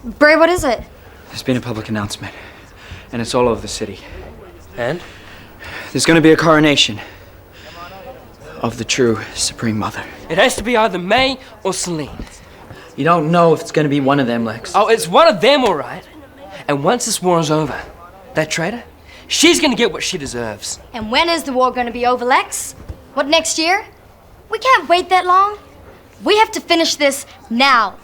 Bray, what is it? There's been a public announcement, and it's all over the city. And? There's going to be a coronation of the true Supreme Mother. It has to be either May or Salene. You don't know if it's going to be one of them, Lex. Oh, it's one of them, all right. And once this war is over, that traitor, she's going to get what she deserves. And when is the war going to be over, Lex? What, next year? We can't wait that long. We have to finish this now.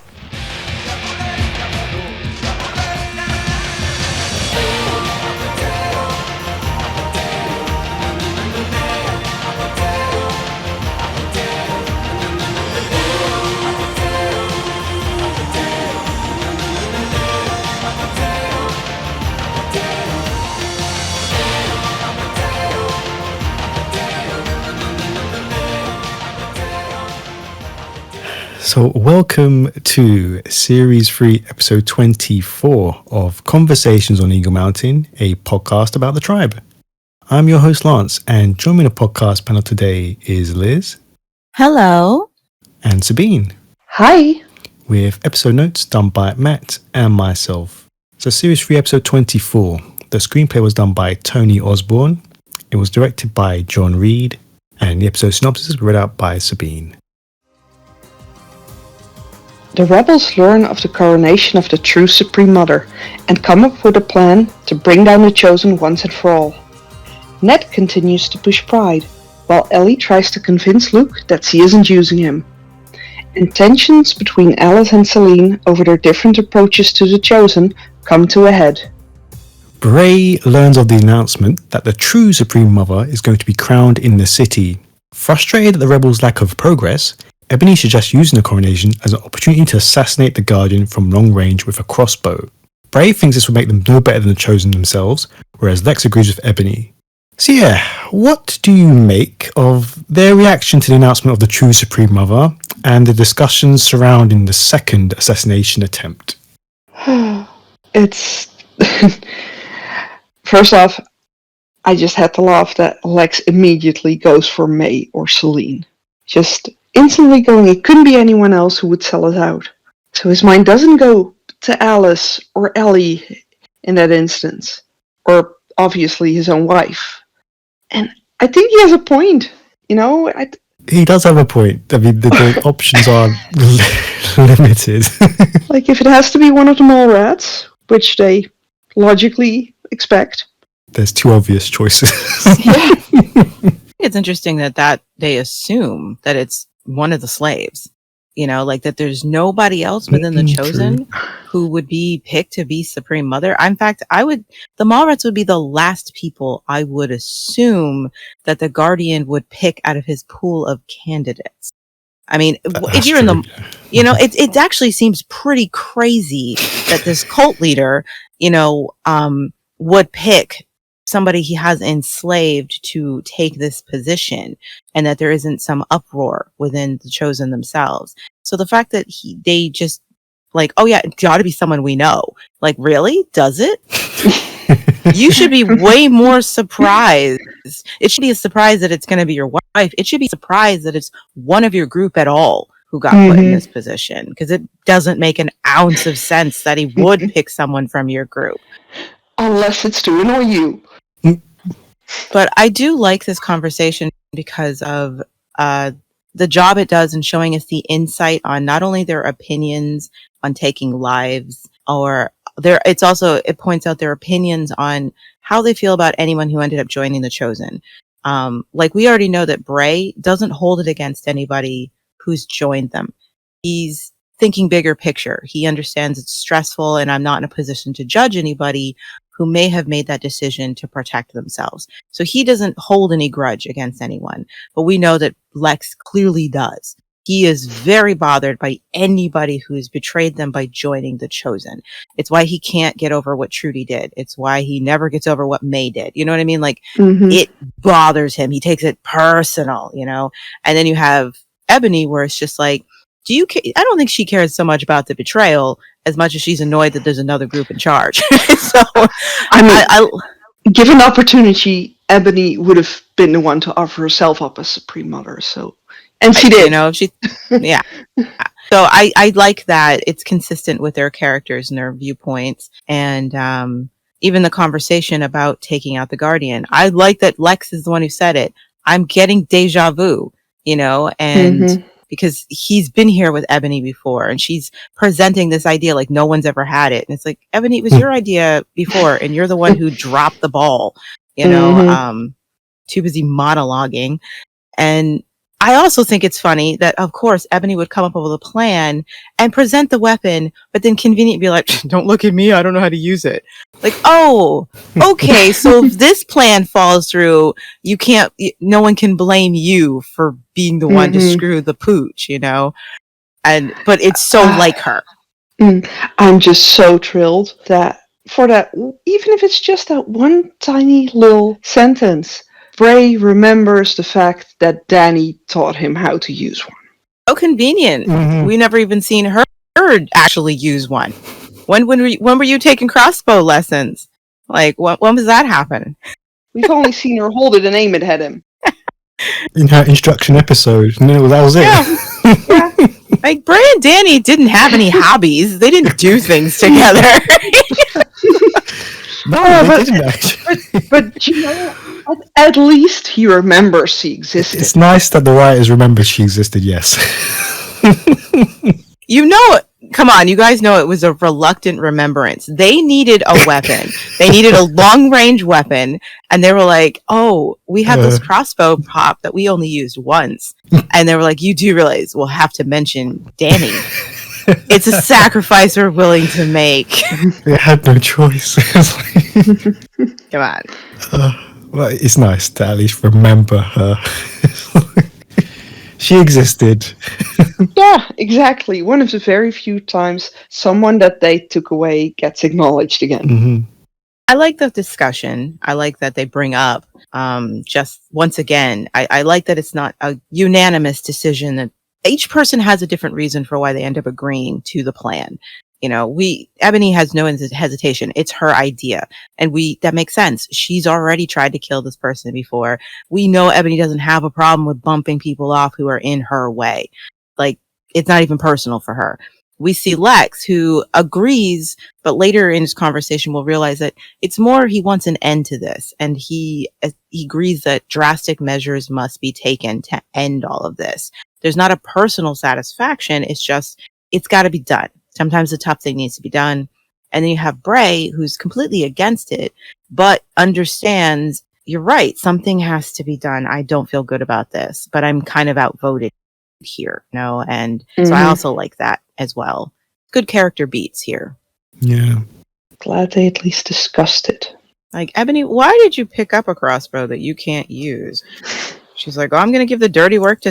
So welcome to Series 3, Episode 24 of Conversations on Eagle Mountain, a podcast about the tribe. I'm your host, Lance, and joining me in the podcast panel today is Liz. Hello. And Sabine. Hi. With episode notes done by Matt and myself. So Series 3, Episode 24. The screenplay was done by Tony Osborne. It was directed by John Reed. And the episode synopsis was read out by Sabine. The rebels learn of the coronation of the true Supreme Mother and come up with a plan to bring down the Chosen once and for all. Ned continues to push Pride, while Ellie tries to convince Luke that she isn't using him. And tensions between Alice and Salene over their different approaches to the Chosen come to a head. Bray learns of the announcement that the true Supreme Mother is going to be crowned in the city. Frustrated at the rebels' lack of progress, Ebony suggests using the coronation as an opportunity to assassinate the Guardian from long range with a crossbow. Bray thinks this will make them no better than the Chosen themselves, whereas Lex agrees with Ebony. So yeah, what do you make of their reaction to the announcement of the true Supreme Mother and the discussions surrounding the second assassination attempt? It's... First off, I just had to laugh that Lex immediately goes for May or Salene. Just instantly going, it couldn't be anyone else who would sell us out. So his mind doesn't go to Alice or Ellie in that instance. Or obviously his own wife. And I think he has a point, you know? He does have a point. I mean, the options are limited. Like, if it has to be one of the mole rats, which they logically expect. There's two obvious choices. Yeah. It's interesting that they assume that it's one of the slaves, you know, like that there's nobody else within the Chosen who would be picked to be Supreme Mother. In fact, the Mallrats would be the last people I would assume that the Guardian would pick out of his pool of candidates. I mean, if you're in the, you know, it actually seems pretty crazy that this cult leader, you know, would pick somebody he has enslaved to take this position, and that there isn't some uproar within the Chosen themselves. So the fact that they just like, oh yeah, it ought to be someone we know. Like, really? Does it? You should be way more surprised. It should be a surprise that it's going to be your wife. It should be a surprise that it's one of your group at all who got put in this position, because it doesn't make an ounce of sense that he would pick someone from your group. Unless it's to annoy you. But I do like this conversation because of the job it does in showing us the insight on not only their opinions on taking lives, or it points out their opinions on how they feel about anyone who ended up joining the Chosen. Like, we already know that Bray doesn't hold it against anybody who's joined them. He's thinking bigger picture. He understands it's stressful, and I'm not in a position to judge anybody who may have made that decision to protect themselves. So he doesn't hold any grudge against anyone. But we know that Lex clearly does. He is very bothered by anybody who's betrayed them by joining the Chosen. It's why he can't get over what Trudy did. It's why he never gets over what May did. You know what I mean? Like, it bothers him. He takes it personal, you know? And then you have Ebony, where it's just like, I don't think she cares so much about the betrayal as much as she's annoyed that there's another group in charge. So, I mean, given opportunity, Ebony would have been the one to offer herself up as Supreme Mother. So, And she did. You know, yeah. So I like that it's consistent with their characters and their viewpoints. And even the conversation about taking out the Guardian. I like that Lex is the one who said it. I'm getting deja vu, you know, and because he's been here with Ebony before and she's presenting this idea like no one's ever had it. And it's like, Ebony, it was your idea before and you're the one who dropped the ball, you know, too busy monologuing. And I also think it's funny that, of course, Ebony would come up with a plan and present the weapon, but then conveniently be like, don't look at me. I don't know how to use it. Like, oh, okay. So if this plan falls through, no one can blame you for being the one to screw the pooch, you know? But it's so like her. I'm just so thrilled that for that, even if it's just that one tiny little sentence, Bray remembers the fact that Danny taught him how to use one. So convenient. We never even seen her actually use one. When were you taking crossbow lessons? Like, when was that happen? We've only seen her hold it and aim it at him. In her instruction episode. No, that was it. Yeah. Like, Bray and Danny didn't have any hobbies. They didn't do things together. No, they didn't actually. But you know, at least he remembers she existed. It's nice that the writers remember she existed, yes. You know, come on, you guys know it was a reluctant remembrance. They needed a weapon. They needed a long-range weapon, and they were like, oh, we have this crossbow pop that we only used once. And they were like, you do realize we'll have to mention Danny. It's a sacrifice we're willing to make. They had no choice. Come on. Well, it's nice to at least remember her. She existed. Yeah, exactly. One of the very few times someone that they took away gets acknowledged again. I like the discussion. I like that they bring up, just once again, I like that it's not a unanimous decision, that each person has a different reason for why they end up agreeing to the plan. You know, Ebony has no hesitation. It's her idea. And that makes sense. She's already tried to kill this person before. We know Ebony doesn't have a problem with bumping people off who are in her way. Like, it's not even personal for her. We see Lex, who agrees, but later in his conversation, we'll realize that it's more he wants an end to this. And he agrees that drastic measures must be taken to end all of this. There's not a personal satisfaction. It's just, it's got to be done. Sometimes the tough thing needs to be done. And then you have Bray, who's completely against it, but understands, you're right, something has to be done. I don't feel good about this, but I'm kind of outvoted here, you know? And so I also like that as well. Good character beats here. Yeah. Glad they at least discussed it. Like, Ebony, why did you pick up a crossbow that you can't use? She's like, oh, I'm going to give the dirty work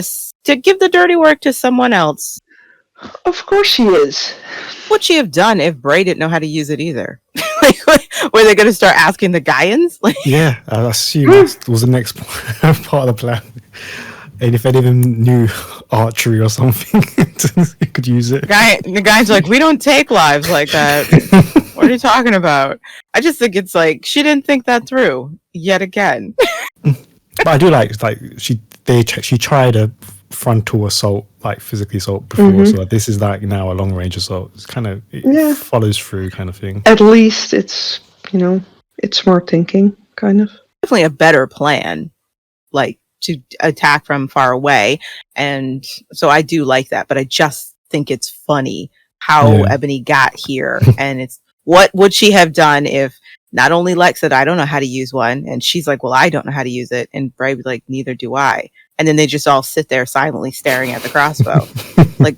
to someone else. Of course she is. What'd she have done if Bray didn't know how to use it either? Like, were they going to start asking the Gaians? Like, yeah, I assume that was the next part of the plan. And if any of them knew archery or something, they could use it. The guy's like, we don't take lives like that. What are you talking about? I just think it's like, she didn't think that through yet again. But I do like she tried a frontal assault, like physically assault before, so this is like now a long range assault. It's kind of follows through kind of thing. At least it's, you know, it's smart thinking, kind of. Definitely a better plan, like to attack from far away, and so I do like that. But I just think it's funny how Ebony got here, and it's what would she have done if not only Lex said I don't know how to use one, and she's like, well, I don't know how to use it, and Bray was like, neither do I. And then they just all sit there silently staring at the crossbow. Like,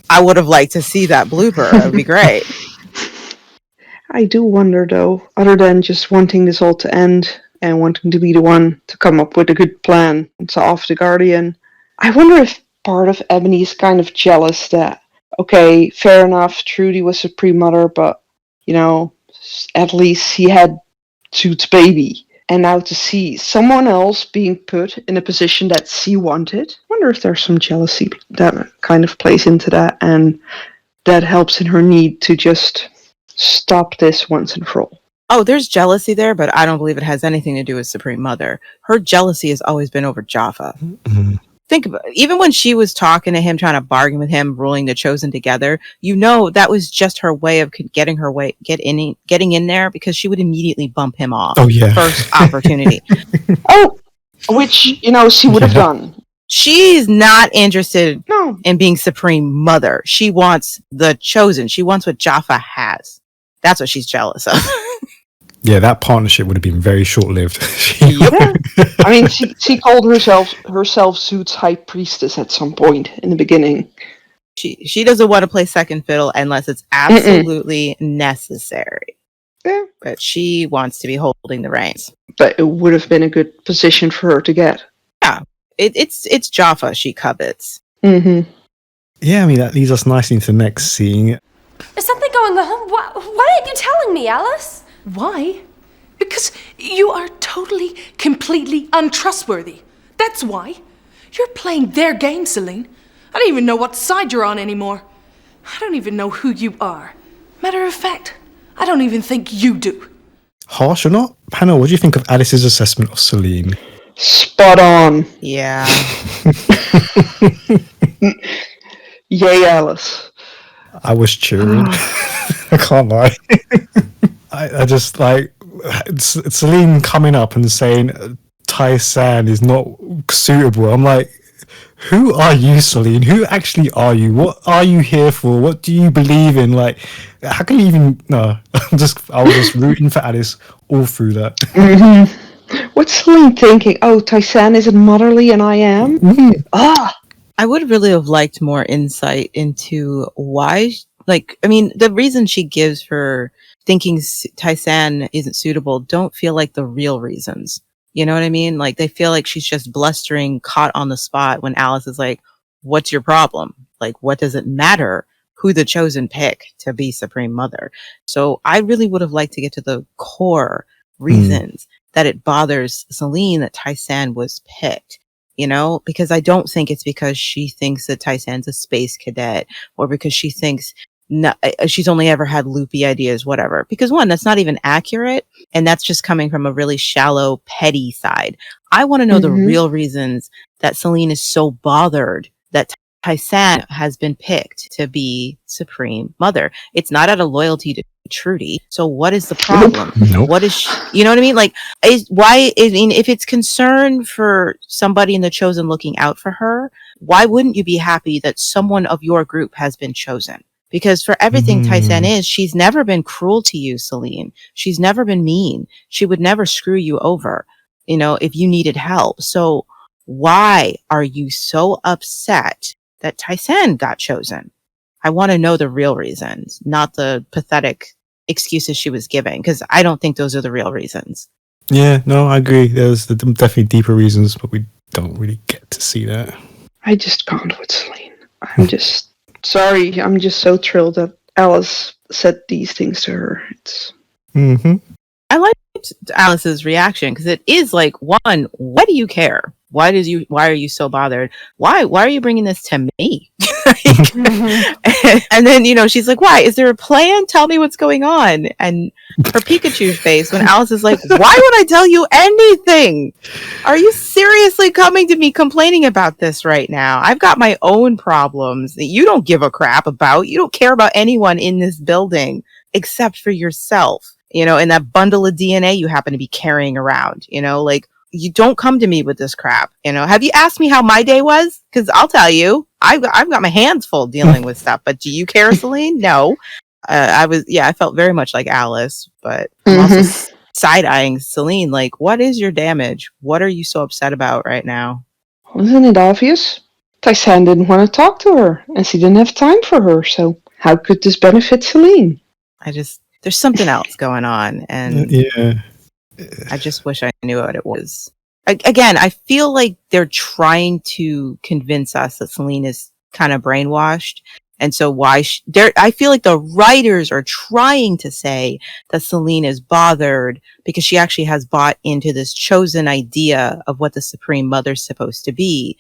I would have liked to see that blooper. It would be great. I do wonder, though, other than just wanting this all to end and wanting to be the one to come up with a good plan to off the Guardian, I wonder if part of Ebony is kind of jealous that, okay, fair enough, Trudy was Supreme Mother, but, you know, at least he had Toot's baby. And now to see someone else being put in a position that she wanted, I wonder if there's some jealousy that kind of plays into that, and that helps in her need to just stop this once and for all. Oh, there's jealousy there, but I don't believe it has anything to do with Supreme Mother. Her jealousy has always been over Jaffa. think about it. Even when she was talking to him, trying to bargain with him, ruling the Chosen together, that was just her way of getting in there, because she would immediately bump him off. Oh, yeah. First opportunity. Which, she would have done. She's not interested in being Supreme Mother. She wants the Chosen. She wants what Jaffa has. That's what she's jealous of. Yeah, that partnership would have been very short-lived. Yeah. I mean, she called herself Zoot's high priestess at some point in the beginning. She doesn't want to play second fiddle unless it's absolutely necessary. Yeah. But she wants to be holding the reins. But it would have been a good position for her to get. Yeah. It's Jaffa she covets. Mm-hmm. Yeah, I mean, that leads us nicely into the next scene. Is something going on? Why aren't you telling me, Alice? Why? Because you are totally, completely untrustworthy. That's why. You're playing their game, Salene. I don't even know what side you're on anymore. I don't even know who you are. Matter of fact, I don't even think you do. Harsh or not? Hannah, what do you think of Alice's assessment of Salene? Spot on. Yeah. Yay, Alice. I was cheering. I can't lie. I just like Salene coming up and saying Tai-San is not suitable. I'm like, who are you, Salene? Who actually are you? What are you here for? What do you believe in? Like, how can you even? No, I was just rooting for Alice all through that. Mm-hmm. What's Salene thinking? Oh, Tai-San isn't motherly and I am? Mm-hmm. I would really have liked more insight into why, the reason she gives for thinking Tai-San isn't suitable don't feel like the real reasons. You know what I mean? Like, they feel like she's just blustering, caught on the spot when Alice is like, what's your problem? Like, what does it matter who the Chosen pick to be Supreme Mother? So I really would have liked to get to the core reasons that it bothers Salene that Tai-San was picked, because I don't think it's because she thinks that Tai-San's a space cadet or because she thinks she's only ever had loopy ideas, whatever. Because one, that's not even accurate. And that's just coming from a really shallow, petty side. I want to know the real reasons that Salene is so bothered that Tai-San has been picked to be Supreme Mother. It's not out of loyalty to Trudy. So what is the problem? Nope. What is she, you know what I mean? Like, if it's concern for somebody in the Chosen looking out for her, why wouldn't you be happy that someone of your group has been chosen? Because for everything Tai-San is, she's never been cruel to you, Salene. She's never been mean. She would never screw you over, if you needed help. So why are you so upset that Tai-San got chosen? I want to know the real reasons, not the pathetic excuses she was giving, because I don't think those are the real reasons. Yeah, no, I agree. There's definitely deeper reasons, but we don't really get to see that. I just can't with Salene. I'm just sorry. I'm just so thrilled that Alice said these things to her. I liked Alice's reaction because it is like, one, why do you care? Why are you so bothered? Why are you bringing this to me? And then, she's like, why? Is there a plan? Tell me what's going on. And her Pikachu face when Alice is like, why would I tell you anything? Are you seriously coming to me complaining about this right now? I've got my own problems that you don't give a crap about. You don't care about anyone in this building except for yourself, and that bundle of DNA you happen to be carrying around, you don't come to me with this crap. Have you asked me how my day was? Because I'll tell you, I've got my hands full dealing with stuff. But do you care, Salene? No. I felt very much like Alice, but I'm also side-eyeing Salene. Like, what is your damage? What are you so upset about right now? Wasn't it obvious? Tai-San didn't want to talk to her, and she didn't have time for her. So how could this benefit Salene? There's something else going on, and yeah. I just wish I knew what it was. Again, I feel like they're trying to convince us that Salene is kind of brainwashed. And so I feel like the writers are trying to say that Salene is bothered because she actually has bought into this Chosen idea of what the Supreme Mother's supposed to be.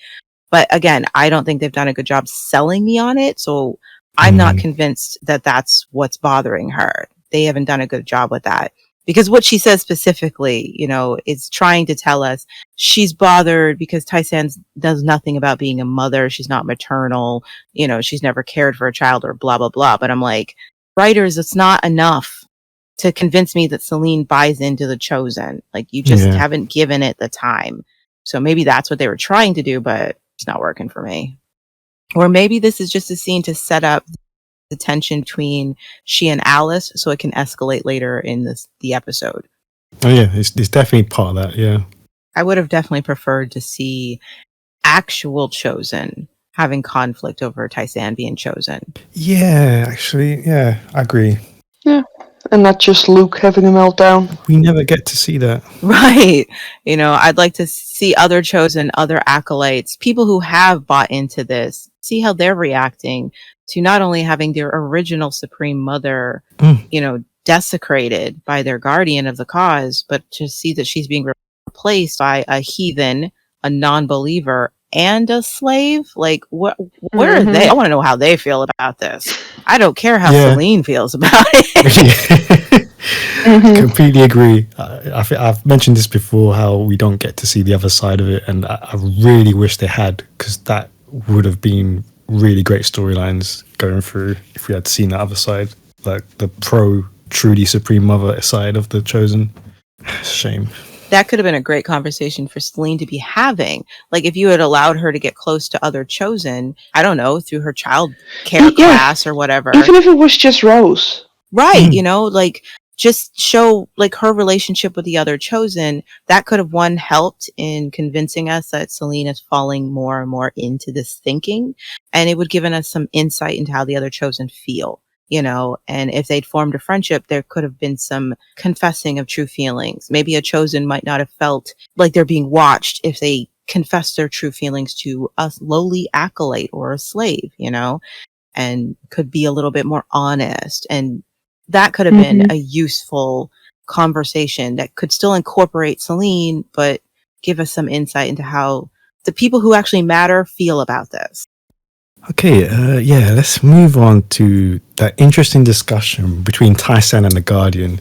But again, I don't think they've done a good job selling me on it. So I'm not convinced that that's what's bothering her. They haven't done a good job with that. Because what she says specifically, is trying to tell us she's bothered because Tai-San does nothing about being a mother. She's not maternal. She's never cared for a child or blah, blah, blah. But I'm like, writers, it's not enough to convince me that Salene buys into the Chosen. Like, you just haven't given it the time. So maybe that's what they were trying to do, but it's not working for me. Or maybe this is just a scene to set up the tension between she and Alice so it can escalate later in the episode. Oh yeah, it's definitely part of that, yeah. I would have definitely preferred to see actual Chosen having conflict over Tai-San being chosen. Yeah, actually, yeah, I agree. Yeah, and not just Luke having a meltdown. We never get to see that. Right. I'd like to see other Chosen, other acolytes, people who have bought into this, see how they're reacting to not only having their original Supreme Mother, desecrated by their guardian of the cause, but to see that she's being replaced by a heathen, a non-believer, and a slave. Like, where are they? I want to know how they feel about this. I don't care how Salene feels about it. Completely agree. I've mentioned this before, how we don't get to see the other side of it, and I really wish they had, because that would have been really great storylines going through if we had seen that other side, like the truly Supreme Mother side of the Chosen. Shame. That could have been a great conversation for Salene to be having. Like, if you had allowed her to get close to other Chosen, I don't know, through her child care class or whatever. Even if it was just Rose. Right, like, just show, like, her relationship with the other Chosen. That could have, helped in convincing us that Salene is falling more and more into this thinking. And it would given us some insight into how the other Chosen feel. And if they'd formed a friendship, there could have been some confessing of true feelings. Maybe a Chosen might not have felt like they're being watched if they confessed their true feelings to a lowly acolyte or a slave, and could be a little bit more honest. And that could have been a useful conversation that could still incorporate Salene, but give us some insight into how the people who actually matter feel about this. Okay, let's move on to that interesting discussion between Tai-San and the Guardian.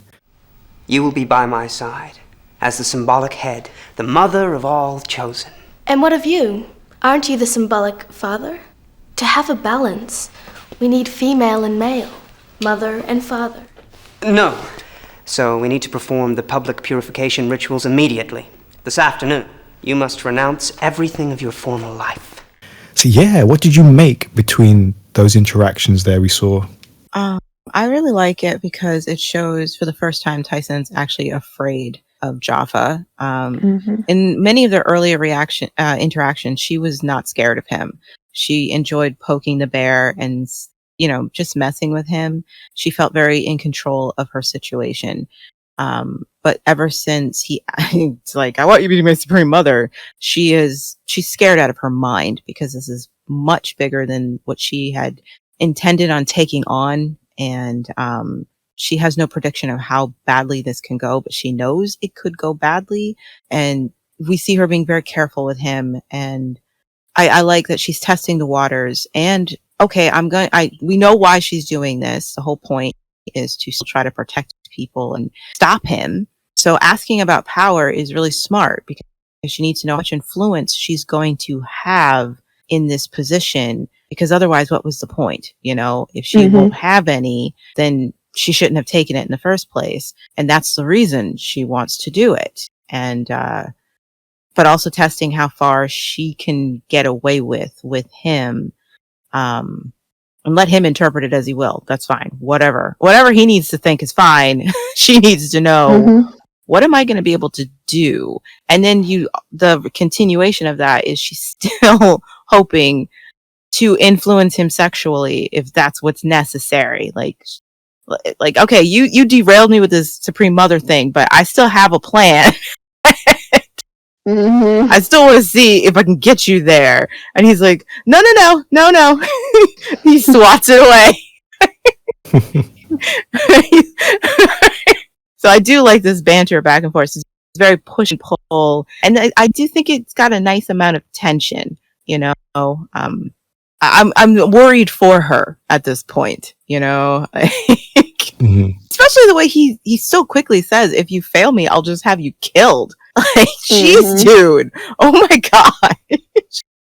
You will be by my side, as the symbolic head, the mother of all chosen. And what of you? Aren't you the symbolic father? To have a balance, we need female and male, mother and father. No. So we need to perform the public purification rituals immediately. This afternoon, you must renounce everything of your former life. So yeah, what did you make between those interactions there we saw? I really like it because it shows for the first time Tai-San's actually afraid of Jaffa. In many of their earlier interactions, she was not scared of him. She enjoyed poking the bear and, just messing with him. She felt very in control of her situation. But ever since it's like, I want you to be my Supreme Mother, she's scared out of her mind because this is much bigger than what she had intended on taking on. And, she has no prediction of how badly this can go, but she knows it could go badly. And we see her being very careful with him. And I like that she's testing the waters. And okay, we know why she's doing this. The whole point is to try to protect people and stop him. So asking about power is really smart because she needs to know how much influence she's going to have in this position, because otherwise what was the point? If she won't have any, then she shouldn't have taken it in the first place. And that's the reason she wants to do it. And, but also testing how far she can get away with him, and let him interpret it as he will. That's fine. Whatever he needs to think is fine. She needs to know, what am I going to be able to do? And then the continuation of that is she's still hoping to influence him sexually if that's what's necessary. Like, okay, you derailed me with this Supreme Mother thing, but I still have a plan. I still want to see if I can get you there. And he's like, no. He swats it away. So I do like this banter back and forth. It's very push and pull. And I do think it's got a nice amount of tension, I'm worried for her at this point, especially especially the way he so quickly says, if you fail me, I'll just have you killed. Like, jeez, dude. Oh my God.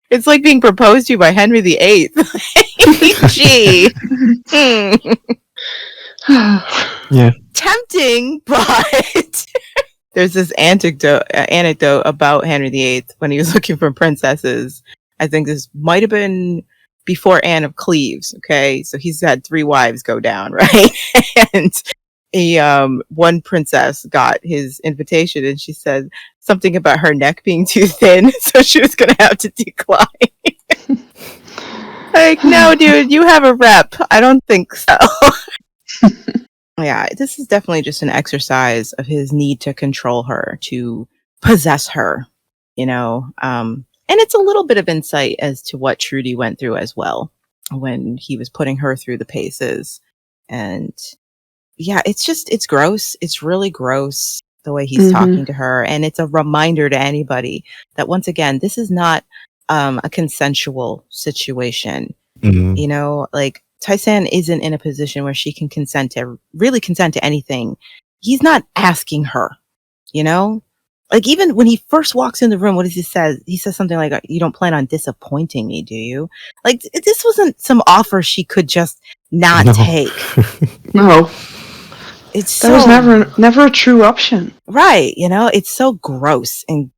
It's like being proposed to by Henry VIII. Gee. Yeah. Tempting, but there's this anecdote about Henry VIII when he was looking for princesses. I think this might have been before Anne of Cleves. Okay, so he's had 3 wives go down, right? And one princess got his invitation, and she said something about her neck being too thin, so she was gonna have to decline. Like, no, dude, you have a rep. I don't think so. Yeah, this is definitely just an exercise of his need to control her, to possess her, and it's a little bit of insight as to what Trudy went through as well when he was putting her through the paces. And yeah, it's gross. It's really gross the way he's talking to her. And it's a reminder to anybody that, once again, this is not a consensual situation. Like, Tai-San isn't in a position where she can consent to anything. He's not asking her, Like, even when he first walks in the room, what does he say? He says something like, "You don't plan on disappointing me, do you?" Like, this wasn't some offer she could just not take. No. That was never a true option. Right, it's so gross and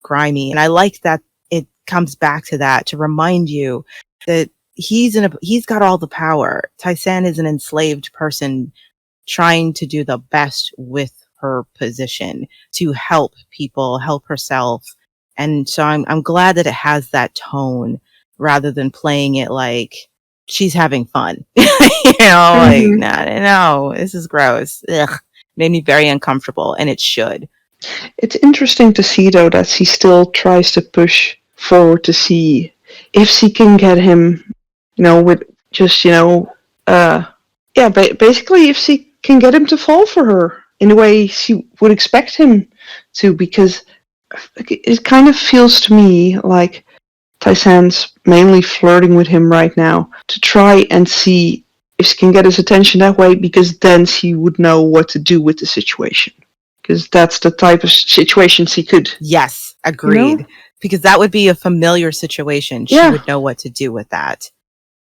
grimy. And I like that it comes back to that, to remind you that he's got all the power. Tai-San is an enslaved person trying to do the best with her position to help people, help herself. And so I'm glad that it has that tone rather than playing it like she's having fun. Like, no, this is gross. Ugh. Made me very uncomfortable, and it should. It's interesting to see, though, that she still tries to push forward to see if she can get him, with just, basically if she can get him to fall for her in the way she would expect him to, because it kind of feels to me like Tai-San's mainly flirting with him right now to try and see if she can get his attention that way, because then she would know what to do with the situation. Because that's the type of situation she could. Yes, agreed. Because that would be a familiar situation. She would know what to do with that.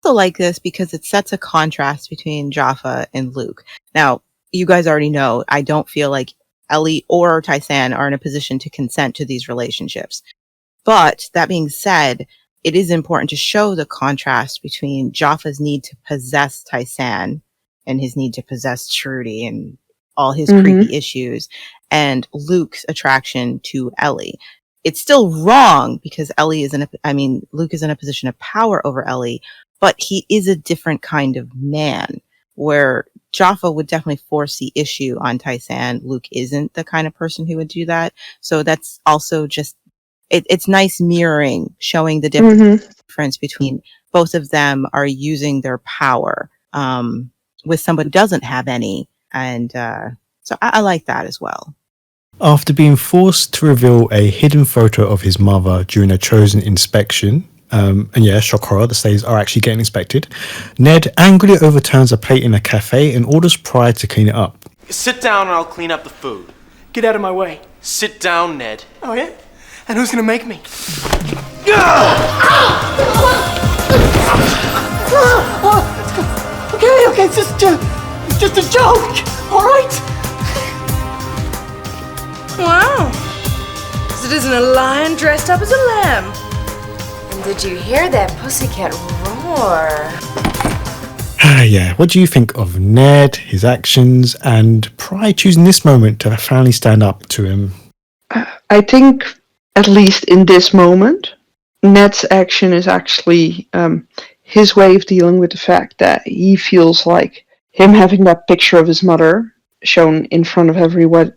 I also like this because it sets a contrast between Jaffa and Luke. Now, you guys already know, I don't feel like Ellie or Tai-San are in a position to consent to these relationships. But that being said, it is important to show the contrast between Jaffa's need to possess Tai-San and his need to possess Trudy and all his creepy issues, and Luke's attraction to Ellie. It's still wrong because Luke is in a position of power over Ellie, but he is a different kind of man, where Jaffa would definitely force the issue on Tai-San. Luke isn't the kind of person who would do that. So that's also just, it's nice mirroring, showing the difference between both of them are using their power with somebody who doesn't have any. And so I like that as well. After being forced to reveal a hidden photo of his mother during a chosen inspection, shock horror, the slaves are actually getting inspected, Ned angrily overturns a plate in a cafe and orders Pride to clean it up. Sit down and I'll clean up the food. Get out of my way. Sit down, Ned. Oh, yeah? And who's gonna make me? Okay, it's just a joke, all right? Wow. It isn't a lion dressed up as a lamb. And did you hear that pussycat roar? Yeah, what do you think of Ned, his actions, and Pride choosing this moment to finally stand up to him? I think, at least in this moment, Ned's action is actually his way of dealing with the fact that he feels like him having that picture of his mother shown in front of everyone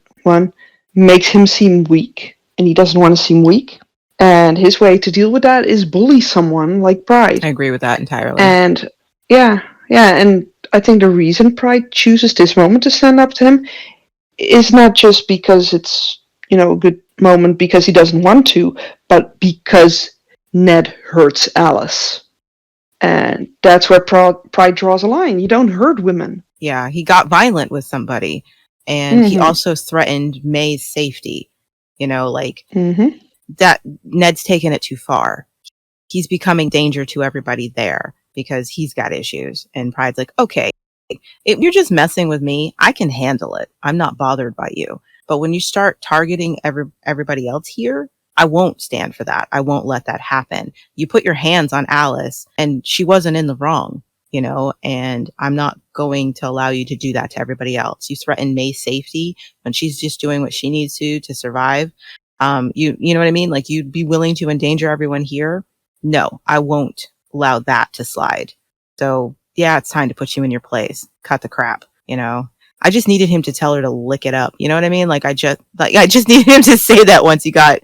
makes him seem weak, and he doesn't want to seem weak. And his way to deal with that is bully someone like Pride. I agree with that entirely. And and I think the reason Pride chooses this moment to stand up to him is not just because it's, a good moment because he doesn't want to, but because Ned hurts Alice. And that's where Pride draws a line. You don't hurt women. Yeah, he got violent with somebody, and he also threatened May's safety. You know, like that. Ned's taken it too far. He's becoming danger to everybody there because he's got issues. And Pride's like, okay, if you're just messing with me, I can handle it. I'm not bothered by you. But when you start targeting everybody else here, I won't stand for that. I won't let that happen. You put your hands on Alice, and she wasn't in the wrong, you know, and I'm not going to allow you to do that to everybody else. You threaten May's safety when she's just doing what she needs to survive. You know what I mean? Like, you'd be willing to endanger everyone here. No, I won't allow that to slide. So yeah, it's time to put you in your place. Cut the crap, you know? I just needed him to tell her to lick it up. You know what I mean? Like, I just needed him to say that once he got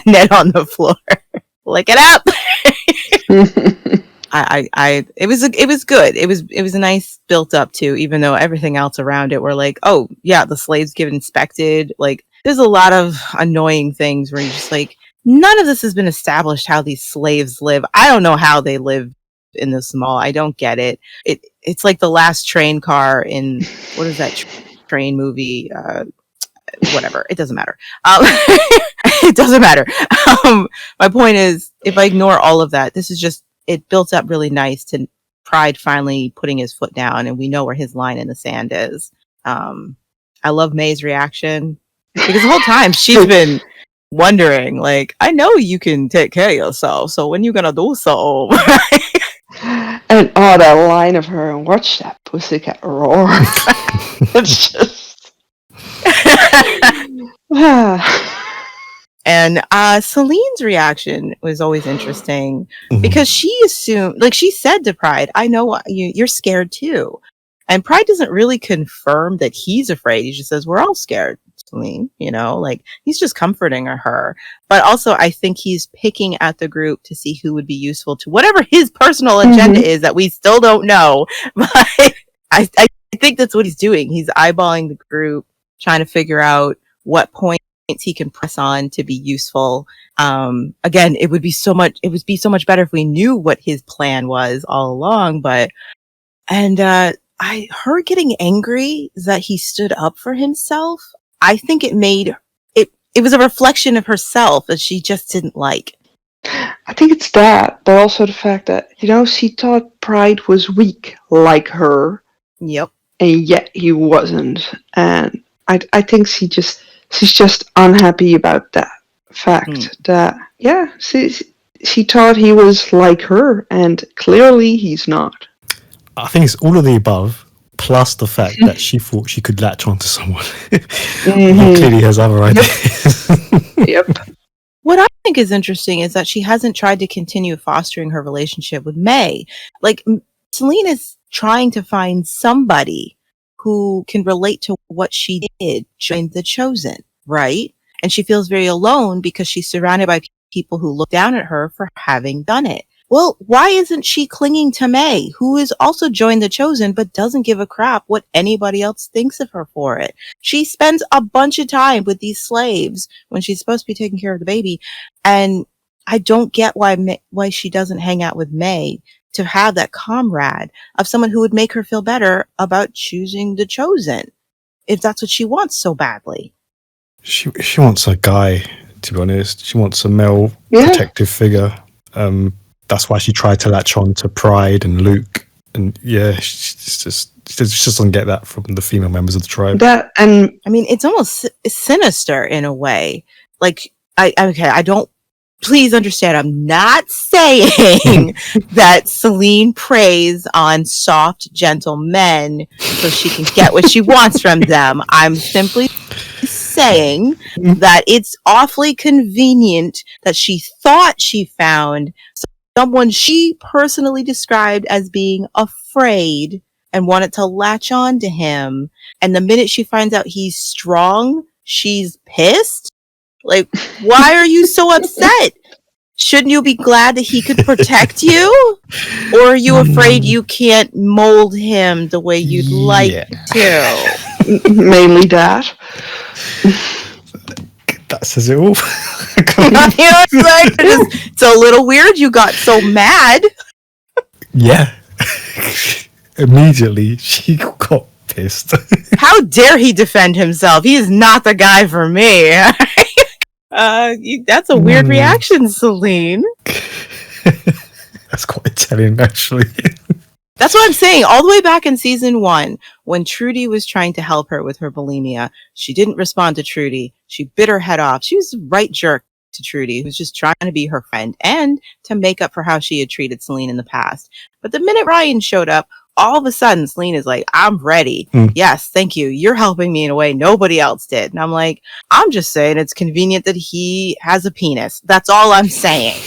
Ned on the floor. Lick it up. It was good. It was a nice built up too, even though everything else around it were like, oh yeah, the slaves get inspected. Like, there's a lot of annoying things where you're just like, none of this has been established how these slaves live. I don't know how they live in this mall. I don't get it. It's like the last train car in, what is that train movie? Whatever. It doesn't matter. It doesn't matter. My point is, if I ignore all of that, this is just, it built up really nice to Pride finally putting his foot down, and we know where his line in the sand is. I love May's reaction, because the whole time she's been wondering, like, I know you can take care of yourself, so when you gonna do so? And that line of her, and watch that pussycat roar. It's just... And Selene's reaction was always interesting, because she assumed, like, she said to Pride, I know you're scared too. And Pride doesn't really confirm that he's afraid. He just says, we're all scared, Salene, you know, like, he's just comforting her. But also, I think he's picking at the group to see who would be useful to whatever his personal agenda is that we still don't know. But I think that's what he's doing. He's eyeballing the group, trying to figure out what points he can press on to be useful. Again, it would be so much better if we knew what his plan was all along. But, and her getting angry that he stood up for himself, I think it made it was a reflection of herself that she just didn't like. I think it's that, but also the fact that, you know, she thought Pride was weak like her. Yep. And yet he wasn't. And I think she's just unhappy about that fact that, yeah, she thought he was like her, and clearly he's not. I think it's all of the above, plus the fact that she thought she could latch onto someone who clearly has other ideas. Yep. What I think is interesting is that she hasn't tried to continue fostering her relationship with May. Like, Salene is trying to find somebody who can relate to what she did during The Chosen, right? And she feels very alone because she's surrounded by people who look down at her for having done it. Well, why isn't she clinging to May, who has also joined The Chosen but doesn't give a crap what anybody else thinks of her for it? She spends a bunch of time with these slaves when she's supposed to be taking care of the baby, and I don't get why she doesn't hang out with May to have that comrade of someone who would make her feel better about choosing The Chosen, if that's what she wants so badly. She wants a guy, to be honest. She wants a male protective figure. That's why she tried to latch on to Pride and Luke. And yeah, she just doesn't get that from the female members of the tribe. That, and I mean, it's almost sinister in a way. Like, I don't, please understand, I'm not saying that Salene preys on soft, gentle men so she can get what she wants from them. I'm simply saying that it's awfully convenient that she thought she found someone she personally described as being afraid and wanted to latch on to him. And the minute she finds out he's strong, she's pissed. Like, why are you so upset? Shouldn't you be glad that he could protect you? Or are you afraid you can't mold him the way you'd like to? Mainly that. That says it all. It's a little weird you got so mad. Yeah. Immediately she got pissed. How dare he defend himself? He is not the guy for me. That's a weird reaction, Salene. That's quite telling, actually. That's what I'm saying. All the way back in season 1, when Trudy was trying to help her with her bulimia, she didn't respond to Trudy. She bit her head off. She was the right jerk to Trudy, who was just trying to be her friend and to make up for how she had treated Salene in the past. But the minute Ryan showed up, all of a sudden, Salene is like, I'm ready. Yes, thank you. You're helping me in a way nobody else did. And I'm like, I'm just saying it's convenient that he has a penis. That's all I'm saying.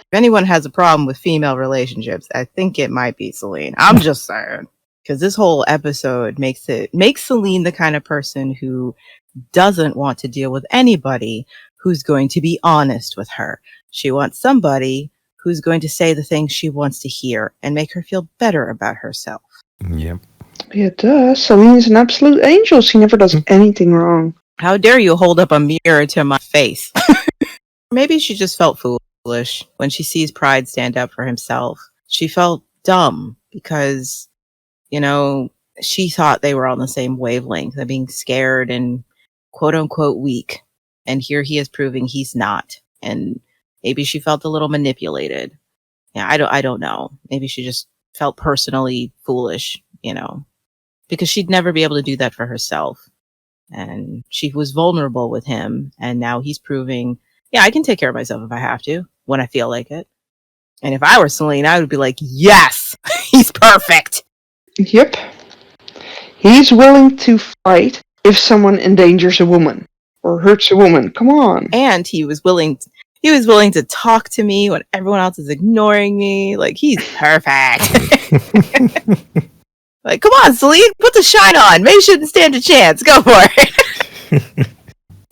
If anyone has a problem with female relationships, I think it might be Salene. I'm just saying. Because this whole episode makes Salene the kind of person who doesn't want to deal with anybody who's going to be honest with her. She wants somebody who's going to say the things she wants to hear and make her feel better about herself. Yep. Yeah, duh. Selene's an absolute angel. She never does anything wrong. How dare you hold up a mirror to my face? Maybe she just felt foolish when she sees Pride stand up for himself. She felt dumb because, she thought they were on the same wavelength of being scared and quote unquote weak. And here he is proving he's not. And maybe she felt a little manipulated. Yeah, I don't know. Maybe she just felt personally foolish, because she'd never be able to do that for herself. And she was vulnerable with him. And now he's proving, yeah, I can take care of myself if I have to, when I feel like it. And if I were Salene, I would be like, yes, he's perfect. Yep. He's willing to fight if someone endangers a woman or hurts a woman. Come on. And he was willing to talk to me when everyone else is ignoring me. Like, he's perfect. Like, come on, Salene, put the shine on. Maybe you shouldn't stand a chance. Go for it.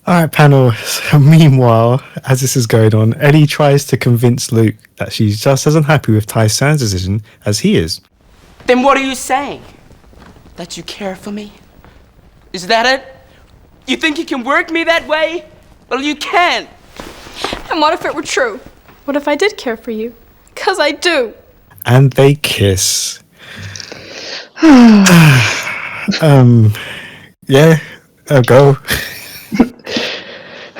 All right, panel. So meanwhile, as this is going on, Ellie tries to convince Luke that she's just as unhappy with Tai-San's decision as he is. Then what are you saying? That you care for me? Is that it? You think you can work me that way? Well, you can't. And what if it were true? What if I did care for you? 'Cause I do. And they kiss. Yeah, go.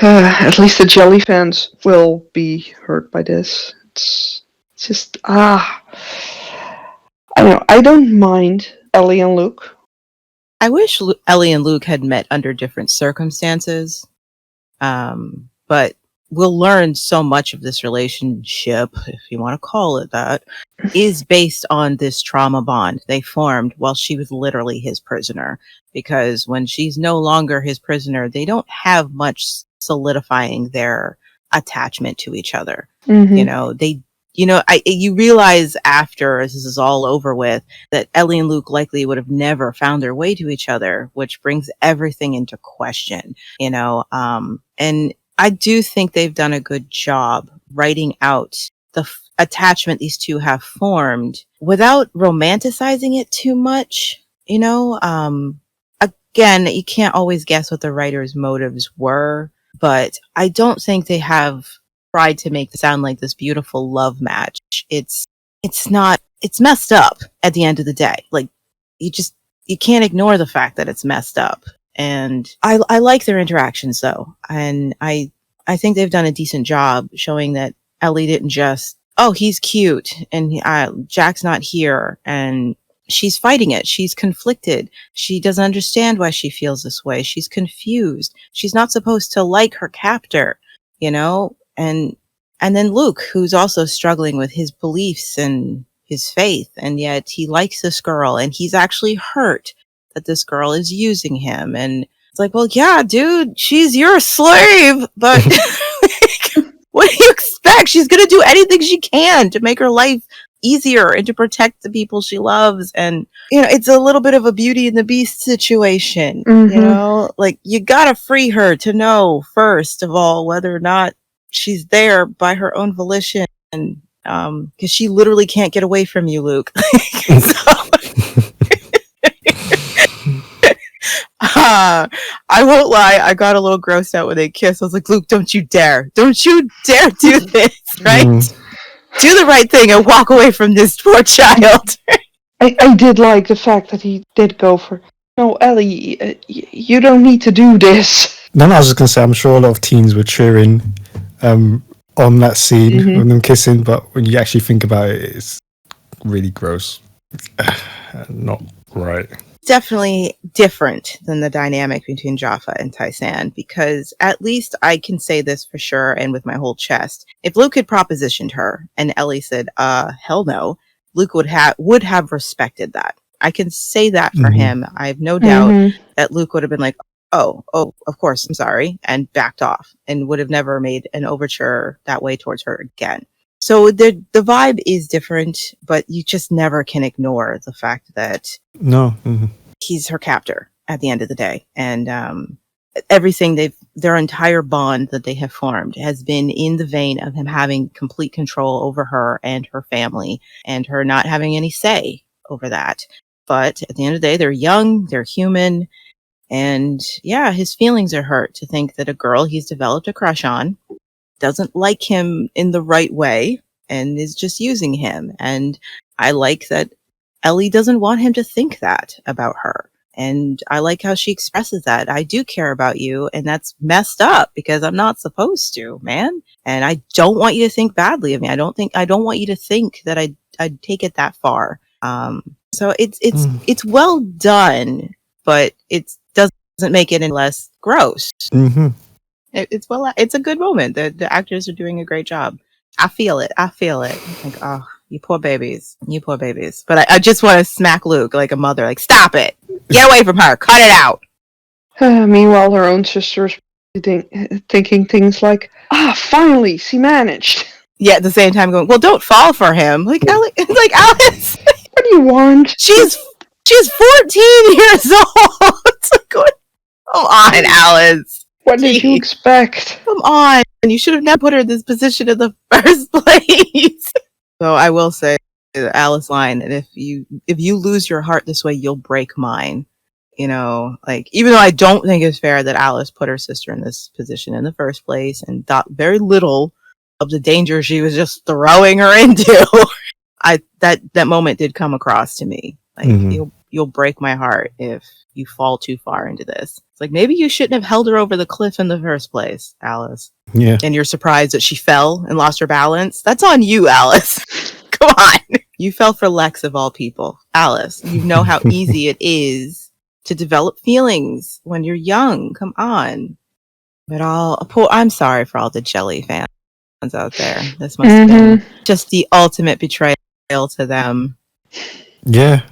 At least the Jelly fans will be hurt by this. It's just, I don't know. I don't mind Ellie and Luke. I wish Ellie and Luke had met under different circumstances. But we'll learn so much of this relationship, if you want to call it that, is based on this trauma bond they formed while she was literally his prisoner. Because when she's no longer his prisoner, they don't have much solidifying their attachment to each other. You realize after this is all over with that Ellie and Luke likely would have never found their way to each other, which brings everything into question, and I do think they've done a good job writing out the attachment these two have formed without romanticizing it too much. Again, you can't always guess what the writer's motives were, but I don't think they have tried to make it sound like this beautiful love match. It's messed up at the end of the day. Like, you can't ignore the fact that it's messed up. And I like their interactions though. And I think they've done a decent job showing that Ellie didn't just, oh, he's cute and Jack's not here, and she's fighting it. She's conflicted. She doesn't understand why she feels this way. She's confused. She's not supposed to like her captor, and then Luke, who's also struggling with his beliefs and his faith, and yet he likes this girl, and he's actually hurt that this girl is using him. And it's like, well, yeah, dude, she's your slave, but what do you expect? She's going to do anything she can to make her life easier and to protect the people she loves. And, it's a little bit of a Beauty and the Beast situation, like, you got to free her to know, first of all, whether or not she's there by her own volition. And, because she literally can't get away from you, Luke. I won't lie, I got a little grossed out when they kissed. I was like, Luke, don't you dare do this, right? Do the right thing and walk away from this poor child. I did like the fact that he did go for, no, Ellie, you don't need to do this. No, I was just going to say, I'm sure a lot of teens were cheering on that scene when them kissing, but when you actually think about it, it's really gross. Not right. Definitely different than the dynamic between Jaffa and Tai-San, because at least I can say this for sure and with my whole chest. If Luke had propositioned her and Ellie said, hell no, Luke would have respected that. I can say that for him. I have no doubt that Luke would have been like, oh, of course, I'm sorry, and backed off and would have never made an overture that way towards her again. So the vibe is different, but you just never can ignore the fact that he's her captor at the end of the day. And everything their entire bond that they have formed has been in the vein of him having complete control over her and her family and her not having any say over that. But at the end of the day, they're young, they're human. And yeah, his feelings are hurt to think that a girl he's developed a crush on doesn't like him in the right way and is just using him. And I like that Ellie doesn't want him to think that about her. And I like how she expresses that. I do care about you, and that's messed up because I'm not supposed to, man. And I don't want you to think badly of me. I don't want you to think that I'd take it that far. So it's well done, but it doesn't make it any less gross. It's a good moment. The actors are doing a great job. I feel it. Like, oh, you poor babies. But I just want to smack Luke like a mother. Like, stop it. Get away from her. Cut it out. Meanwhile, her own sister is thinking things like, finally, she managed. Yeah, at the same time going, well, don't fall for him. Like, Alice. What do you want? She's 14 years old. It's like, come on, Alice. What did you expect? Come on. You should have never put her in this position in the first place. So I will say the Alice line, and if you lose your heart this way, you'll break mine. You know, like, even though I don't think it's fair that Alice put her sister in this position in the first place and thought very little of the danger she was just throwing her into. That moment did come across to me. Like, you'll break my heart if you fall too far into this. It's like, maybe you shouldn't have held her over the cliff in the first place, Alice. Yeah. And you're surprised that she fell and lost her balance. That's on you, Alice. Come on. You fell for Lex of all people. Alice, you know how easy it is to develop feelings when you're young. Come on. But I'm sorry for all the Jelly fans out there. This must have been just the ultimate betrayal to them. Yeah.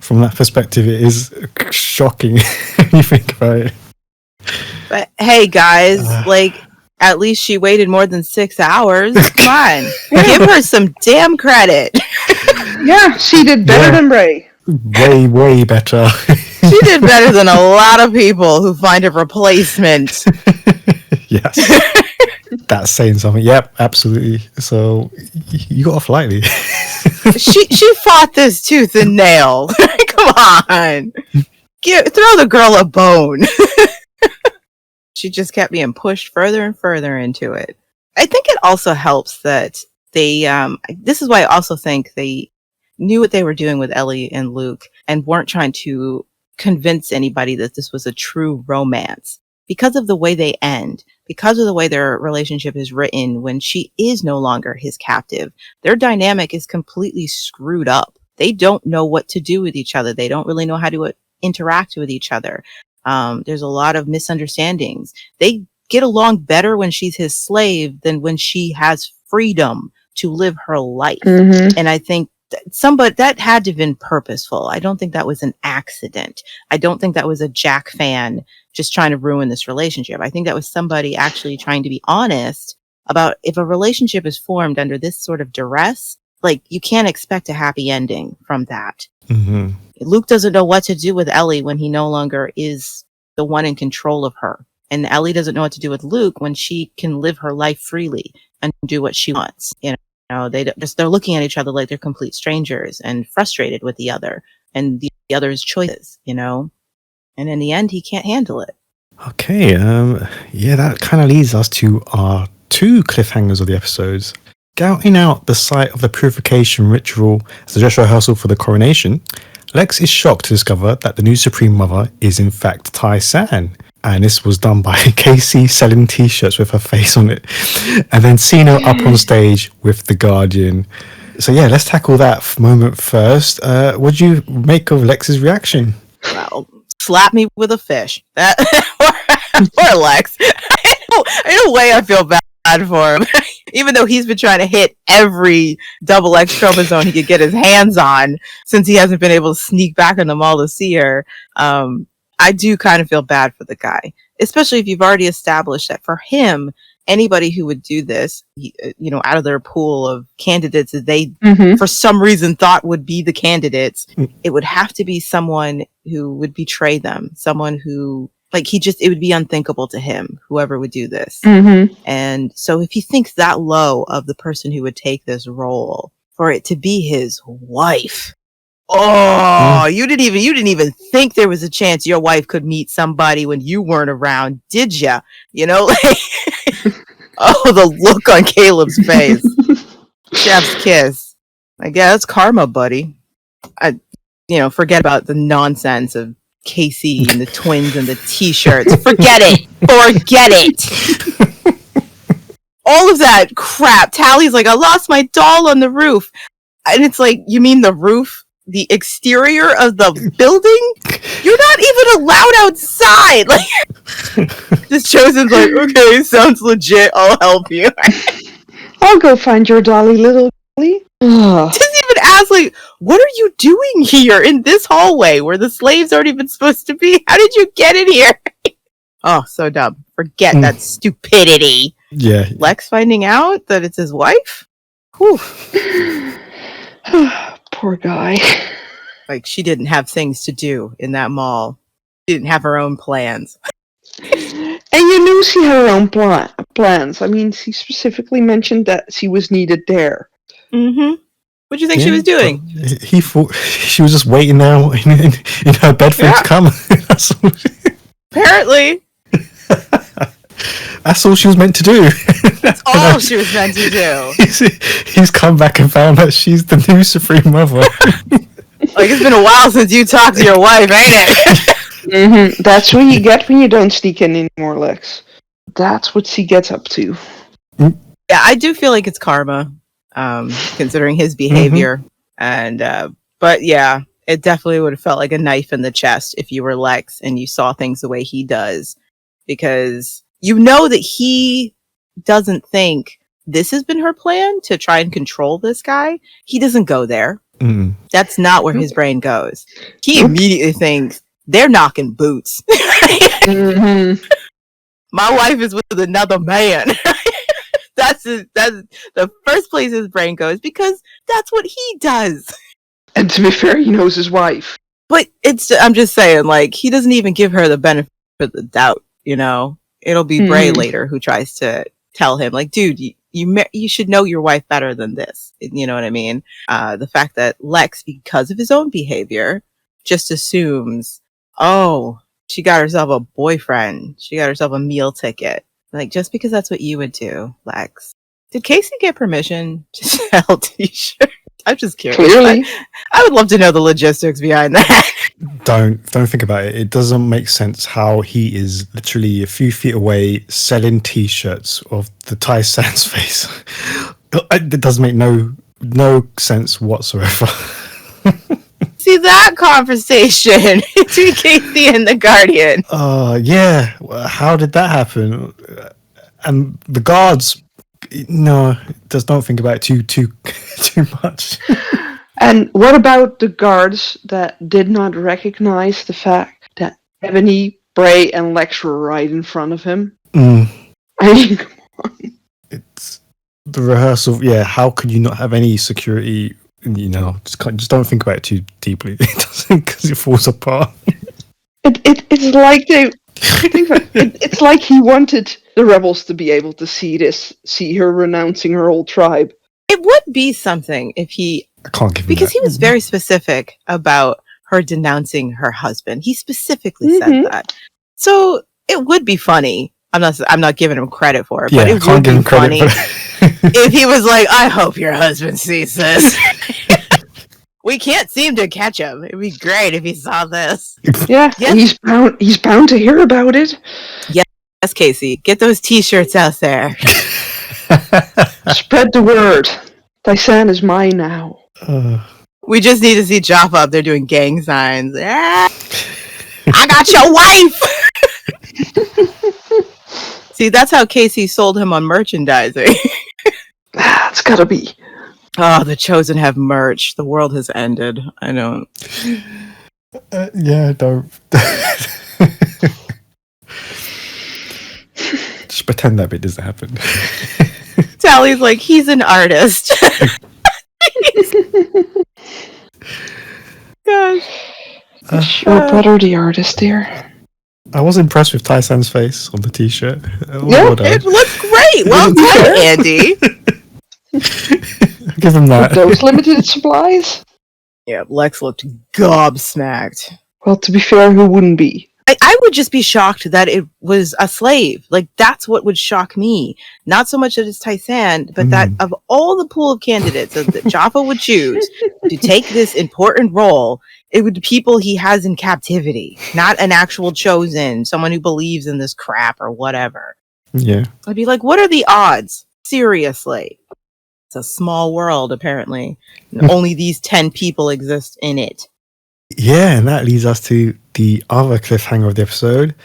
From that perspective, it is shocking when you think about it. But hey, guys, at least she waited more than 6 hours. Come on. Give her some damn credit. Yeah, she did better than Ray. Way, way better. She did better than a lot of people who find a replacement. Yes. That's saying something. Yep, absolutely. So you got off lightly. She fought this tooth and nail. Come on. Throw the girl a bone. She just kept being pushed further and further into it. I think it also helps that they, this is why I also think they knew what they were doing with Ellie and Luke and weren't trying to convince anybody that this was a true romance. Because of the way they end, because of the way their relationship is written when she is no longer his captive, their dynamic is completely screwed up. They don't know what to do with each other. They don't really know how to interact with each other. There's a lot of misunderstandings. They get along better when she's his slave than when she has freedom to live her life. And I think that had to have been purposeful. I don't think that was an accident. I don't think that was a Jack fan just trying to ruin this relationship. I think that was somebody actually trying to be honest about if a relationship is formed under this sort of duress, like, you can't expect a happy ending from that. Luke doesn't know what to do with Ellie when he no longer is the one in control of her. And Ellie doesn't know what to do with Luke when she can live her life freely and do what she wants. You know, they're looking at each other like they're complete strangers and frustrated with the other and the other's choices, you know? And in the end, he can't handle it. Okay. Yeah, that kind of leads us to our two cliffhangers of the episodes. Scouting out the site of the purification ritual as a dress rehearsal for the coronation, Lex is shocked to discover that the new Supreme Mother is in fact Tai-San. And this was done by Casey selling t-shirts with her face on it. And then seeing her up on stage with the Guardian. So yeah, let's tackle that moment first. What do you make of Lex's reaction? Well, slap me with a fish. That or Lex. In a way, I feel bad for him. Even though he's been trying to hit every double X chromosome he could get his hands on since he hasn't been able to sneak back in the mall to see her. I do kind of feel bad for the guy, especially if you've already established that for him, anybody who would do this, out of their pool of candidates that they, for some reason, thought would be the candidates, it would have to be someone who would betray them, someone who, it would be unthinkable to him, whoever would do this. And so if he thinks that low of the person who would take this role, for it to be his wife, you didn't even think there was a chance your wife could meet somebody when you weren't around, did ya? Oh, the look on Caleb's face. Chef's kiss. I guess that's karma, buddy. Forget about the nonsense of Casey and the twins and the t-shirts. Forget it. Forget it. All of that crap. Tally's like, I lost my doll on the roof. And it's like, you mean the roof? The exterior of the building? You're not even allowed outside. This Chosen's like, okay, sounds legit. I'll help you. I'll go find your dolly, little dolly. Doesn't even ask, what are you doing here in this hallway where the slaves aren't even supposed to be? How did you get in here? Oh, so dumb. Forget that stupidity. Yeah. Lex finding out that it's his wife? Whew. Poor guy. She didn't have things to do in that mall. She didn't have her own plans. And you knew she had her own plans. I mean, she specifically mentioned that she was needed there. What do you think she was doing? He thought she was just waiting there in her bed for him to come. That's all. Apparently. That's all she was meant to do. That's all she was meant to do. He's come back and found that she's the new Supreme Mother. It's been a while since you talked to your wife, ain't it? That's what you get when you don't sneak in anymore, Lex. That's what she gets up to. Yeah, I do feel like it's karma, considering his behavior. And but yeah, it definitely would have felt like a knife in the chest if you were Lex and you saw things the way he does. Because you know that he doesn't think this has been her plan to try and control this guy. He doesn't go there. That's not where his brain goes. He immediately thinks they're knocking boots. My wife is with another man. That's the first place his brain goes because that's what he does. And to be fair, he knows his wife. But I'm just saying, he doesn't even give her the benefit of the doubt. It'll be Bray later who tries to tell him, dude, you should know your wife better than this. You know what I mean? The fact that Lex, because of his own behavior, just assumes, oh, she got herself a boyfriend. She got herself a meal ticket. Just because that's what you would do, Lex. Did Casey get permission to sell t-shirts? I'm just curious. Clearly. I would love to know the logistics behind that. Don't think about it. It doesn't make sense how he is literally a few feet away selling t-shirts of the Tai-San's face. It doesn't make no sense whatsoever. See that conversation between Casey and the Guardian. Yeah. How did that happen? And the guards, no, just don't think about it too much. And what about the guards that did not recognize the fact that Ebony, Bray, and Lex were right in front of him? I mean, come on. It's the rehearsal. Yeah, how could you not have any security? Just don't think about it too deeply. It doesn't, because it falls apart. It's like it's like he wanted the rebels to be able to see her renouncing her old tribe. It would be something if he. I can't give because he was very specific about her denouncing her husband. He specifically said that. So it would be funny I'm not giving him credit for it, Yeah, but I it can't would give be him funny credit for if he was like, I hope your husband sees this. We can't seem to catch him. It'd be great if he saw this. Yeah, Yes. he's bound to hear about it. Yes, Casey. Get those t-shirts out there. Spread the word. Tai-San is mine now. We just need to see Jaffa up there doing gang signs. Ah, I got your wife! See, that's how Casey sold him on merchandising. It's gotta be. Oh, the Chosen have merch. The world has ended. I don't. Yeah, don't. Just pretend that bit doesn't happen. Tally's like, he's an artist. Gosh. Your brother, the artist, dear. I was impressed with Tai-San's face on the t-shirt. Yeah, it looks great. Well done, Andy. Give him that. With those limited supplies? Yeah, Lex looked gobsmacked. Well, to be fair, who wouldn't be? I would just be shocked that it was a slave. Like, that's what would shock me. Not so much that it's Tai-San, but that of all the pool of candidates that Jaffa would choose to take this important role, it would be people he has in captivity, not an actual chosen, someone who believes in this crap or whatever. Yeah. I'd be like, what are the odds? Seriously. It's a small world, apparently. And only these 10 people exist in it. Yeah, and that leads us to the other cliffhanger of the episode.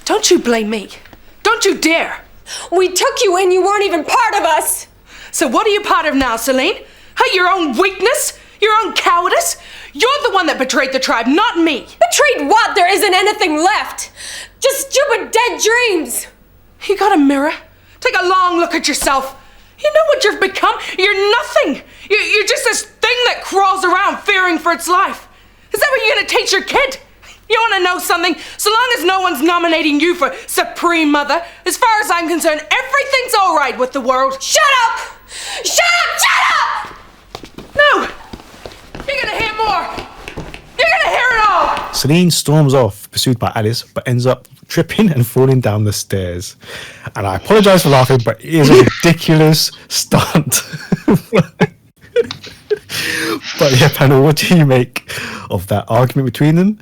Don't you blame me. Don't you dare. We took you in, you weren't even part of us. So what are you part of now, Salene? Huh, your own weakness? Your own cowardice? You're the one that betrayed the tribe, not me. Betrayed what? There isn't anything left. Just stupid dead dreams. You got a mirror? Take a long look at yourself. You know what you've become? You're nothing. You're just this thing that crawls around fearing for its life. Is that what you're gonna teach your kid? You wanna know something? So long as no one's nominating you for Supreme Mother, as far as I'm concerned, everything's all right with the world. Shut up! Shut up! Shut up! No! You're gonna hear more! You're gonna hear it all! Salene storms off, pursued by Alice, but ends up tripping and falling down the stairs. And I apologize for laughing, but it is a ridiculous stunt. But yeah, panel, what do you make of that argument between them?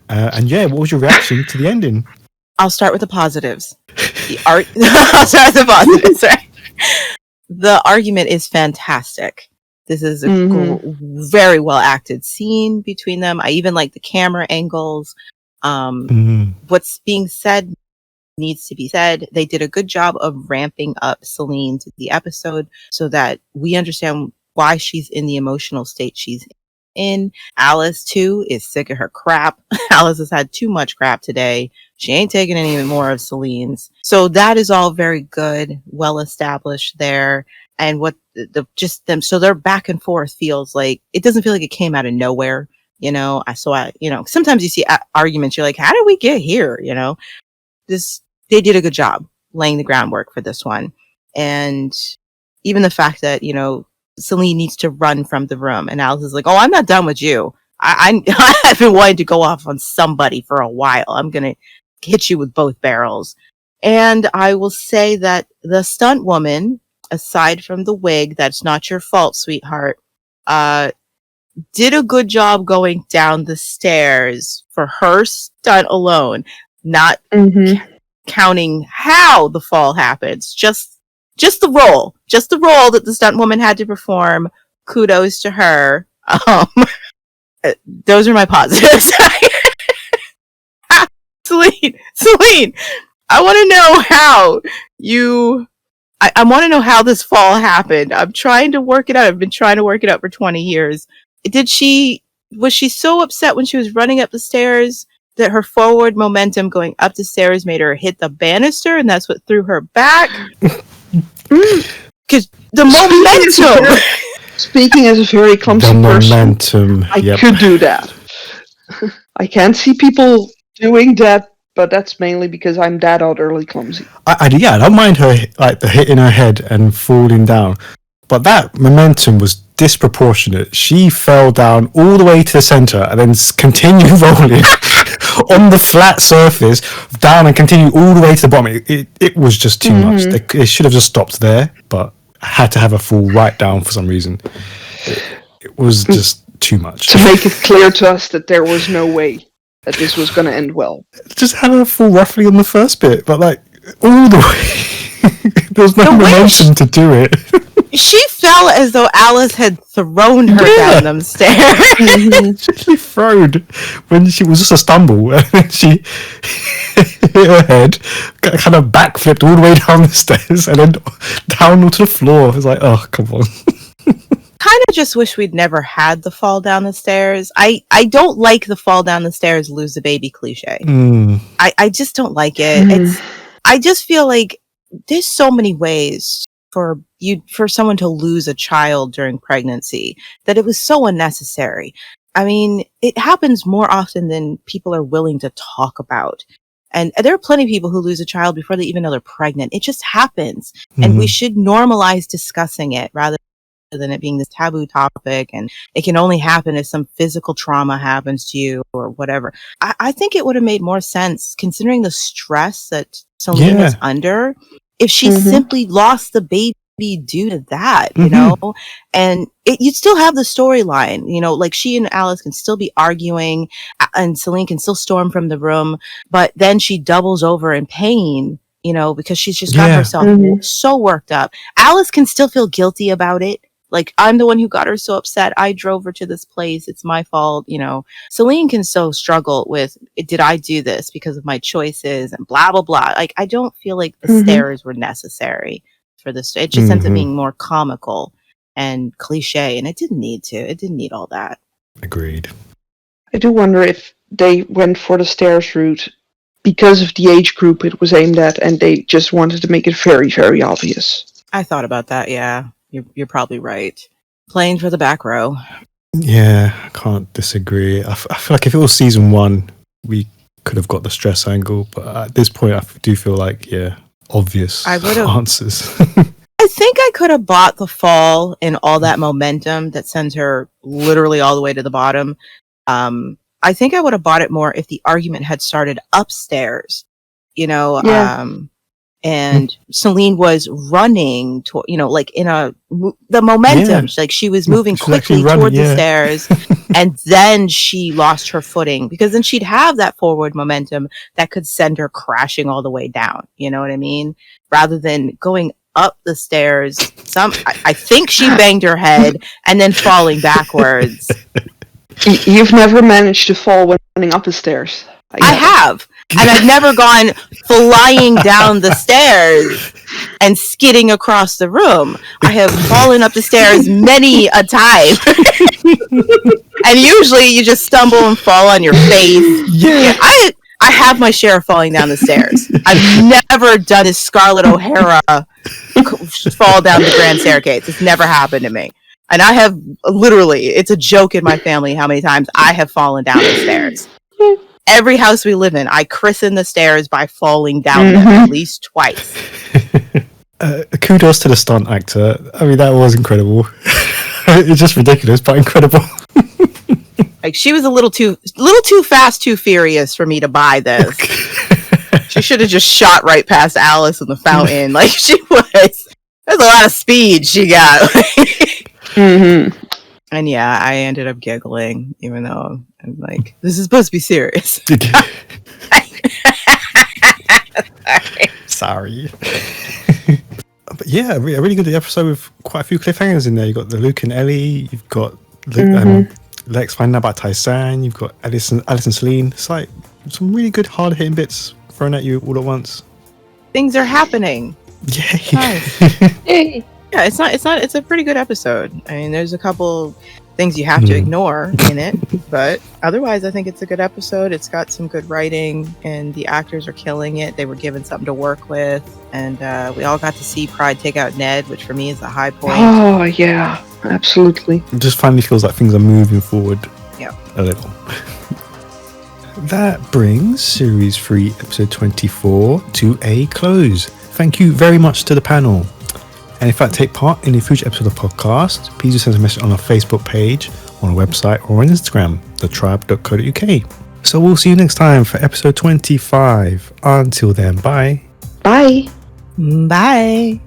And yeah, what was your reaction to the ending? I'll start with the positives. I'll start with the positives. Right? The argument is fantastic. This is a very well acted scene between them. I even like the camera angles. What's being said needs to be said. They did a good job of ramping up Salene to the episode so that we understand why she's in the emotional state she's in. Alice, too, is sick of her crap. Alice has had too much crap today. She ain't taking any more of Selene's. So that is all very good, well established there. And what so their back and forth feels like, it doesn't feel like it came out of nowhere. You know, sometimes you see arguments, you're like, how did we get here? You know, they did a good job laying the groundwork for this one. And even the fact that, you know, Salene needs to run from the room and Alice is like, oh, I'm not done with you. I've been wanting to go off on somebody for a while. I'm going to hit you with both barrels. And I will say that the stunt woman, aside from the wig, that's not your fault, sweetheart, did a good job going down the stairs for her stunt alone, not counting how the fall happens. Just the role that the stunt woman had to perform. Kudos to her. Those are my positives. Salene, I want to know how I want to know how this fall happened. I'm trying to work it out. I've been trying to work it out for 20 years. Was she so upset when she was running up the stairs that her forward momentum going up the stairs made her hit the banister and that's what threw her back? Because the momentum. Speaking as a very clumsy person, I could do that. I can't see people doing that, but that's mainly because I'm that utterly clumsy. I don't mind her hitting her head and falling down, but that momentum was disproportionate. She fell down all the way to the center and then continued rolling on the flat surface, down and continue all the way to the bottom. It was just too much. They should have just stopped there, but I had to have a full right down for some reason. It was just too much. To make it clear to us that there was no way that this was going to end well. Just had a full roughly on the first bit, but like all the way. There was no momentum to do it. She fell as though Alice had thrown her down them stairs. She thrown when she was just a stumble, and then she hit her head, kind of backflipped all the way down the stairs, and then down onto the floor. It was like, oh, come on. Kind of just wish we'd never had the fall down the stairs. I don't like the fall down the stairs, lose the baby cliche. I just don't like it. I just feel like there's so many ways for someone to lose a child during pregnancy that it was so unnecessary. I mean, it happens more often than people are willing to talk about. And there are plenty of people who lose a child before they even know they're pregnant. It just happens. And we should normalize discussing it rather than it being this taboo topic, and it can only happen if some physical trauma happens to you or whatever. I think it would have made more sense, considering the stress that Salene was under, if she simply lost the baby due to that, you know, and you'd still have the storyline, you know, like she and Alice can still be arguing and Salene can still storm from the room, but then she doubles over in pain, you know, because she's just got herself so worked up. Alice can still feel guilty about it. Like, I'm the one who got her so upset. I drove her to this place. It's my fault. You know, Salene can so struggle with, did I do this because of my choices and blah, blah, blah. Like, I don't feel like the stairs were necessary for this. It just ends up being more comical and cliche, and it didn't need to. It didn't need all that. Agreed. I do wonder if they went for the stairs route because of the age group it was aimed at, and they just wanted to make it very, very obvious. I thought about that, yeah. You're probably right. Playing for the back row. Yeah, I can't disagree. I feel like if it was season 1, we could have got the stress angle, but at this point I do feel like, obvious answers. I think I could have bought the fall and all that momentum that sends her literally all the way to the bottom. I think I would have bought it more if the argument had started upstairs, you know, and Salene was running to, you know, like in the momentum, like she was moving quickly toward the stairs, and then she lost her footing, because then she'd have that forward momentum that could send her crashing all the way down. You know what I mean? Rather than going up the stairs, I think she banged her head and then falling backwards. You've never managed to fall when running up the stairs. I have. And I've never gone flying down the stairs and skidding across the room. I have fallen up the stairs many a time. And usually you just stumble and fall on your face. Yeah. I have my share of falling down the stairs. I've never done a Scarlett O'Hara fall down the grand staircase. It's never happened to me. And I have literally, it's a joke in my family how many times I have fallen down the stairs. Every house we live in, I christen the stairs by falling down them at least twice. Kudos to the stunt actor. I mean, that was incredible. It's just ridiculous, but incredible. Like, she was a little too fast, too furious for me to buy this. She should have just shot right past Alice in the fountain. Like, she was. There's a lot of speed she got. And yeah, I ended up giggling, even though I'm like, this is supposed to be serious. Sorry. But yeah, a really good episode with quite a few cliffhangers in there. You've got the Luke and Ellie, you've got Lex finding out about Tai-San, you've got Alice and Salene. It's like some really good hard-hitting bits thrown at you all at once. Things are happening. Yay. Nice. Yeah, it's a pretty good episode. I mean, there's a couple things you have to ignore in it, but otherwise I think it's a good episode. It's got some good writing, and the actors are killing it. They were given something to work with, and we all got to see Pride take out Ned, which for me is the high point. Oh yeah, absolutely. It just finally feels like things are moving forward a little. That brings Series 3, Episode 24 to a close. Thank you very much to the panel. And if you take part in a future episode of the podcast, please just send us a message on our Facebook page, on our website, or on Instagram, thetribe.co.uk. So we'll see you next time for episode 25. Until then, bye. Bye. Bye.